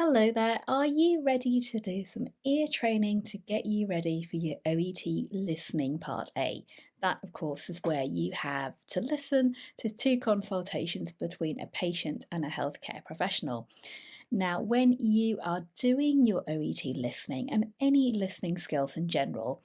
Hello there, are you ready to do some ear training to get you ready for your OET listening part A? That, of course, is where you have to listen to two consultations between a patient and a healthcare professional. Now, when you are doing your OET listening and any listening skills in general,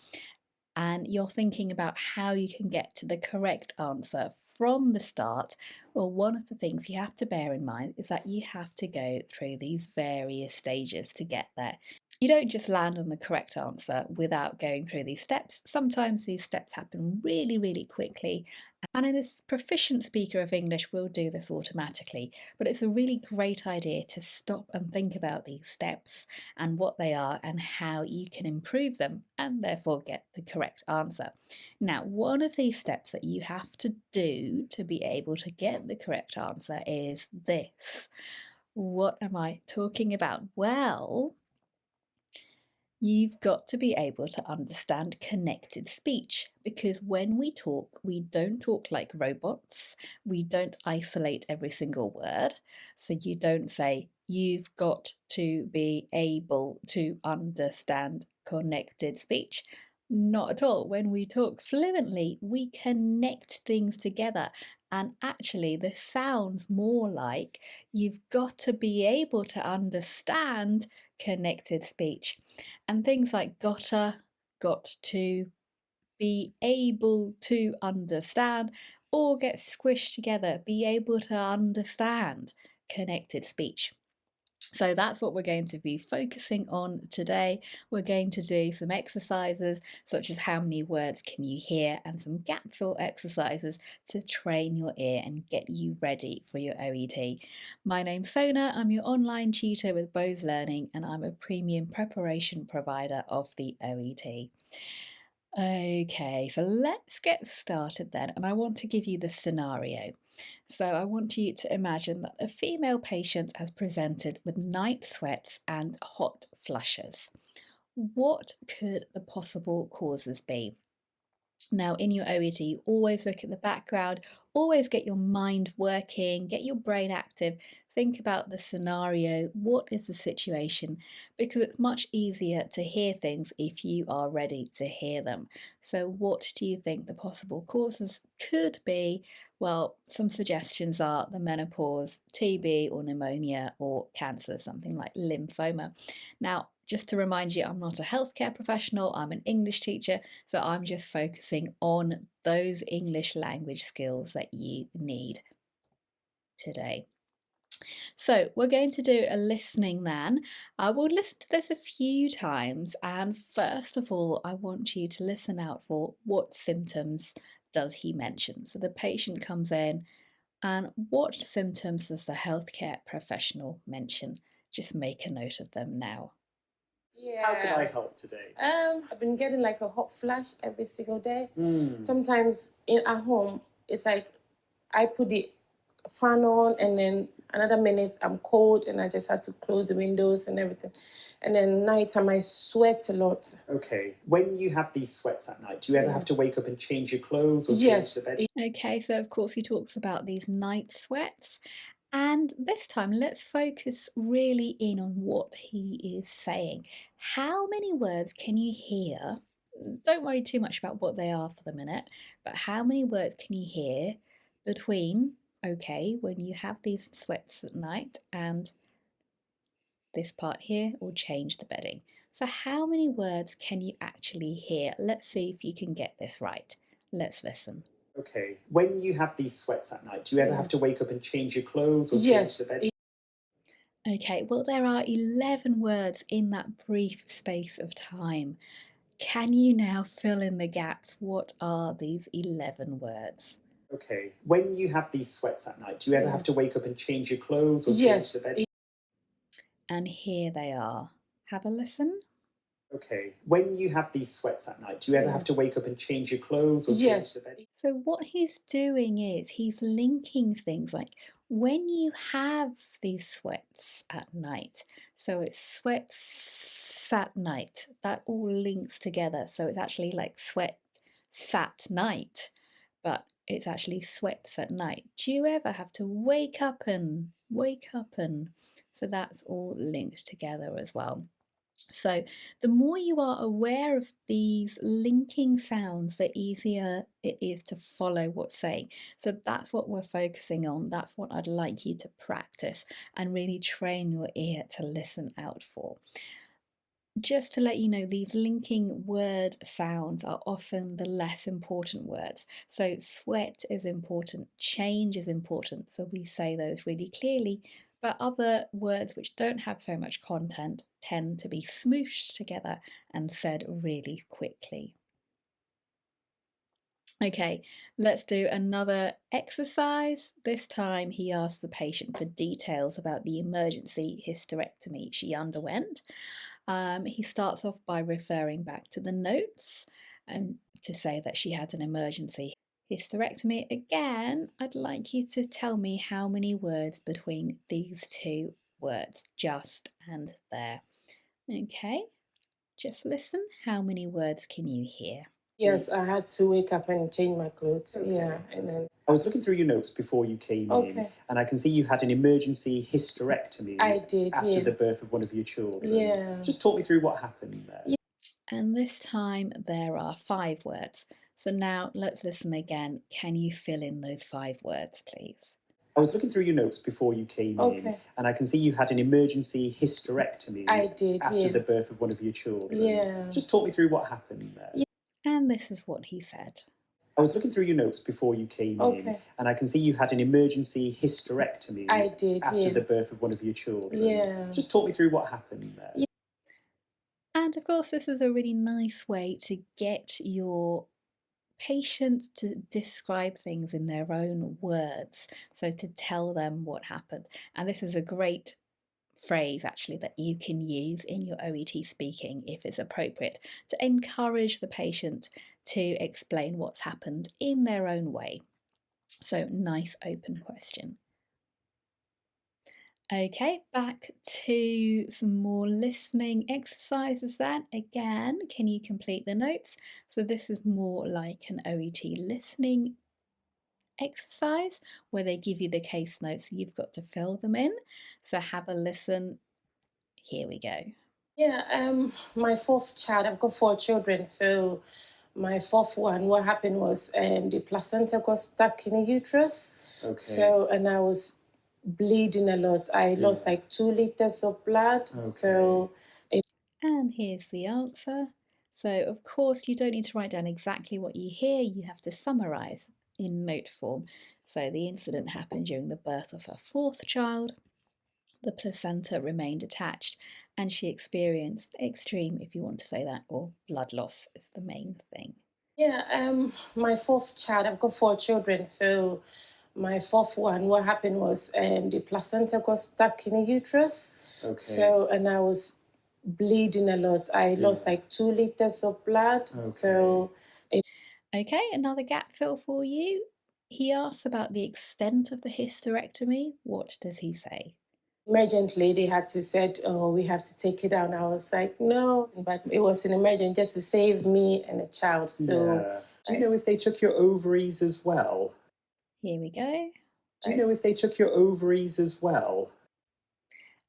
and you're thinking about how you can get to the correct answer from the start, well, one of the things you have to bear in mind is that you have to go through these various stages to get there. You don't just land on the correct answer without going through these steps. Sometimes these steps happen really, really quickly, and a proficient speaker of English will do this automatically, but it's a really great idea to stop and think about these steps and what they are and how you can improve them and therefore get the correct answer. Now, one of these steps that you have to do to be able to get the correct answer is this. What am I talking about? Well, you've got to be able to understand connected speech, because when we don't talk like robots. We don't isolate every single word. So you don't say, you've got to be able to understand connected speech. Not at all. When we talk fluently, we connect things together. And actually, this sounds more like you've got to be able to understand connected speech. And things like gotta, got to, be able to understand, all get squished together, be able to understand connected speech. So that's what we're going to be focusing on today. We're going to do some exercises such as how many words can you hear, and some gap fill exercises to train your ear and get you ready for your OET. My name's Sona, I'm your online tutor with Bose Learning, and I'm a premium preparation provider of the OET. Okay, so let's get started then, and I want to give you the scenario. So I want you to imagine that a female patient has presented with night sweats and hot flushes. What could the possible causes be? Now, in your OET, always look at the background, always get your mind working, get your brain active, think about the scenario, what is the situation, because it's much easier to hear things if you are ready to hear them. So what do you think the possible causes could be? Well, some suggestions are the menopause, TB or pneumonia, or cancer, something like lymphoma. Now, just to remind you, I'm not a healthcare professional, I'm an English teacher, so I'm just focusing on those English language skills that you need today. So we're going to do a listening then. I will listen to this a few times, and first of all, I want you to listen out for what symptoms does he mention. So the patient comes in, and what symptoms does the healthcare professional mention? Just make a note of them now. How can I help today? I've been getting like a hot flash every single day. Hmm. Sometimes at home, it's like I put the fan on, and then another minute I'm cold, and I just had to close the windows and everything. And then nighttime I sweat a lot. Okay. When you have these sweats at night, do you ever have to wake up and change your clothes or Yes. change the bed? Okay, so of course he talks about these night sweats. And this time, let's focus really in on what he is saying. How many words can you hear? Don't worry too much about what they are for the minute, but how many words can you hear between, okay, when you have these sweats at night and this part here, or change the bedding? So how many words can you actually hear? Let's see if you can get this right. Let's listen. Okay. When you have these sweats at night, do you ever have to wake up and change your clothes or Yes. change the bed? Okay, well, there are 11 words in that brief space of time. Can you now fill in the gaps? What are these 11 words? Okay. When you have these sweats at night, do you ever have to wake up and change your clothes or Yes. change the bed? And here they are. Have a listen. Okay. When you have these sweats at night, do you ever have to wake up and change your clothes or Yes. change the bed? So what he's doing is he's linking things like when you have these sweats at night. So it's sweats at night. That all links together. So it's actually like sweat sat night, but it's actually sweats at night. Do you ever have to wake up and So that's all linked together as well. So the more you are aware of these linking sounds, the easier it is to follow what's saying. So that's what we're focusing on. That's what I'd like you to practice and really train your ear to listen out for. Just to let you know, these linking word sounds are often the less important words. So sweat is important, change is important, so we say those really clearly. But other words which don't have so much content tend to be smooshed together and said really quickly. Okay, let's do another exercise. This time he asked the patient for details about the emergency hysterectomy she underwent. He starts off by referring back to the notes and to say that she had an emergency hysterectomy. Again, I'd like you to tell me how many words between these two words, just and there. Okay, just listen. How many words can you hear? Yes, I had to wake up and change my clothes. Okay. Yeah, and then I was looking through your notes before you came in, and I can see you had an emergency hysterectomy I did, after yeah. the birth of one of your children. Yeah. Just talk me through what happened there. And this time there are 5 words. So now let's listen again. Can you fill in those 5 words, please? I was looking through your notes before you came in, and I can see you had an emergency hysterectomy I did, after yeah. the birth of one of your children. Yeah. Just talk me through what happened there. And this is what he said. I was looking through your notes before you came in, and I can see you had an emergency hysterectomy I did, after yeah. the birth of one of your children. Yeah. Just talk me through what happened there. And of course, this is a really nice way to get your patient to describe things in their own words. So to tell them what happened. And this is a great phrase actually that you can use in your OET speaking if it's appropriate to encourage the patient to explain what's happened in their own way. So nice open question. Okay, back to some more listening exercises then. Again, can you complete the notes? So this is more like an OET listening exercise where they give you the case notes, you've got to fill them in. So have a listen. Here we go. Yeah, my 4th child, I've got 4 children, so my 4th one, what happened was the placenta got stuck in the uterus. Okay. So, and I was bleeding a lot. I lost like 2 liters of blood. Okay. So, And here's the answer. So, of course, you don't need to write down exactly what you hear, you have to summarise in note form. So, the incident happened during the birth of her 4th child. The placenta remained attached, and she experienced extreme, if you want to say that, or blood loss is the main thing. yeah, my 4th child, I've got 4 children, so my 4th one, what happened was the placenta got stuck in the uterus. Okay. So, and I was bleeding a lot. I lost like 2 liters of blood. Okay. So, Okay, another gap fill for you. He asks about the extent of the hysterectomy. What does he say? emergently they had to said, oh, we have to take it down. I was like, no, but it was an emergent just to save me and a child. So, yeah. Do you know if they took your ovaries as well? Here we go. Do you know if they took your ovaries as well?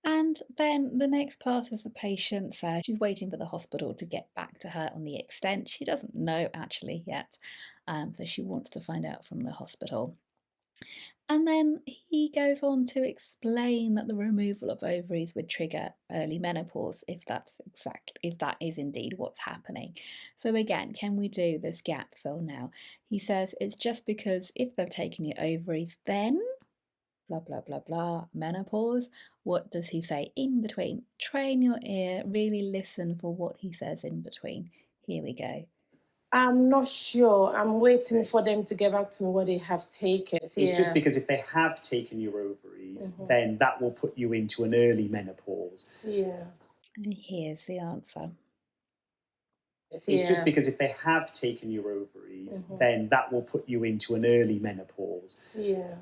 And then the next part is the patient says she's waiting for the hospital to get back to her on the extent. She doesn't know actually yet, so she wants to find out from the hospital. And then he goes on to explain that the removal of ovaries would trigger early menopause if that is indeed what's happening. So again, can we do this gap fill now? He says it's just because if they've taken your ovaries, then blah blah blah blah menopause. What does he say in between? Train your ear, really listen for what he says in between. Here we go. I'm not sure. I'm waiting for them to get back to me what they have taken. It's just because if they have taken your ovaries, then that will put you into an early menopause. Yeah. And here's the answer. It's just because if they have taken your ovaries, then that will put you into an early menopause. Yeah.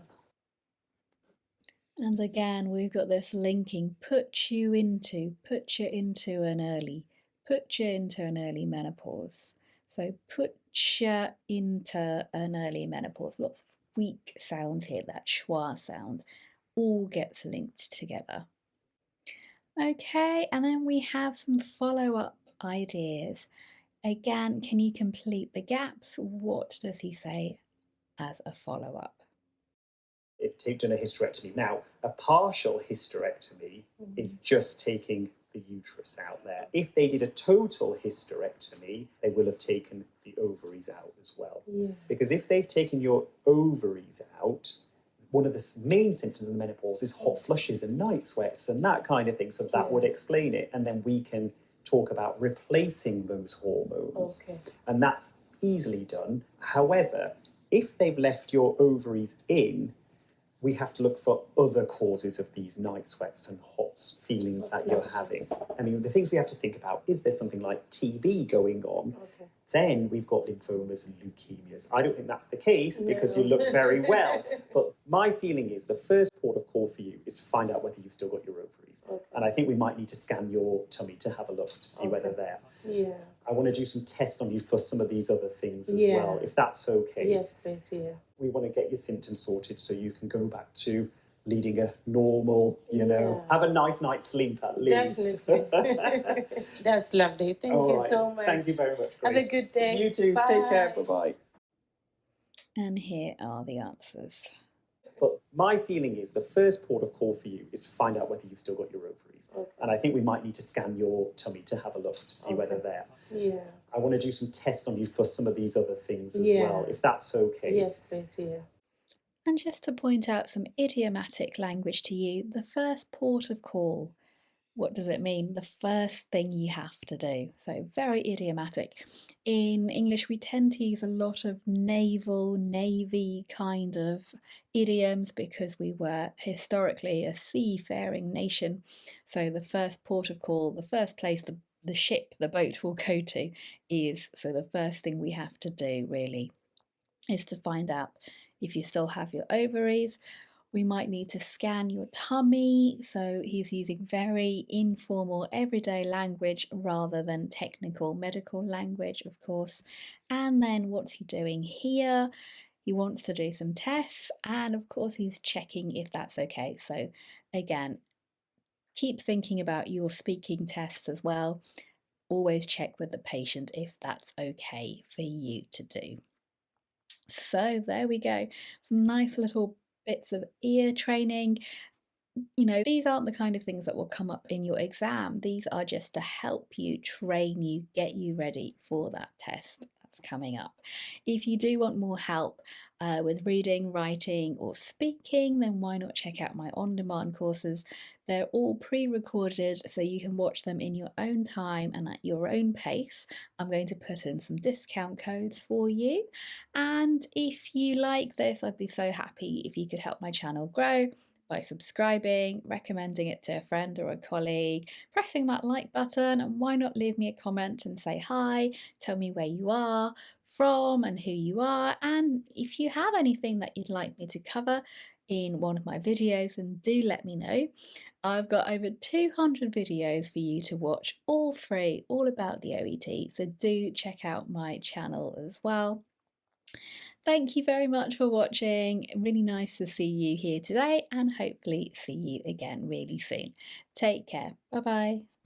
And again, we've got this linking, put you into an early menopause. So put you into an early menopause. Lots of weak sounds here, that schwa sound, all gets linked together. Okay, and then we have some follow-up ideas. Again, can you complete the gaps? What does he say as a follow-up? They've done a hysterectomy. Now, a partial hysterectomy is just taking the uterus out there. If they did a total hysterectomy, they will have taken the ovaries out as well. Yeah. Because if they've taken your ovaries out, one of the main symptoms of the menopause is hot flushes and night sweats and that kind of thing. So that would explain it. And then we can talk about replacing those hormones. Okay. And that's easily done. However, if they've left your ovaries in, we have to look for other causes of these night sweats and hot feelings that you're having. I mean, the things we have to think about, is there something like TB going on? Okay. Then we've got lymphomas and leukemias. I don't think that's the case because you look very well. But my feeling is the first port of call for you is to find out whether you've still got your ovaries. Okay. And I think we might need to scan your tummy to have a look to see whether they're. Yeah. I want to do some tests on you for some of these other things as well, if that's okay. Yes, please, yeah. We want to get your symptoms sorted so you can go back to leading a normal, have a nice night's sleep at least. Definitely. That's lovely. Thank you so much. Thank you very much, Grace. Have a good day. You too. Bye. Take care. Bye-bye. And here are the answers. But my feeling is the first port of call for you is to find out whether you've still got your ovaries. Okay. And I think we might need to scan your tummy to have a look to see whether they're. Yeah. I want to do some tests on you for some of these other things as well, if that's okay. Yes, please, yeah. And just to point out some idiomatic language to you, the first port of call. What does it mean? The first thing you have to do. So very idiomatic. In English, we tend to use a lot of naval, navy kind of idioms because we were historically a seafaring nation. So the first port of call, the first place the ship, the boat will go to is, so the first thing we have to do really is to find out if you still have your ovaries. We might need to scan your tummy. So he's using very informal, everyday language rather than technical medical language, of course. And then what's he doing here? He wants to do some tests, and of course he's checking if that's okay. So again, keep thinking about your speaking tests as well. Always check with the patient if that's okay for you to do. So there we go, some nice little bits of ear training. These aren't the kind of things that will come up in your exam. These are just to help you, train you, get you ready for that test that's coming up. If you do want more help with reading, writing, or speaking, then why not check out my on-demand courses? They're all pre-recorded, so you can watch them in your own time and at your own pace. I'm going to put in some discount codes for you. And if you like this, I'd be so happy if you could help my channel grow by subscribing, recommending it to a friend or a colleague, pressing that like button, and why not leave me a comment and say hi, tell me where you are from and who you are, and if you have anything that you'd like me to cover in one of my videos, then do let me know. I've got over 200 videos for you to watch, all free, all about the OET, so do check out my channel as well. Thank you very much for watching. Really nice to see you here today, and hopefully see you again really soon. Take care. Bye bye.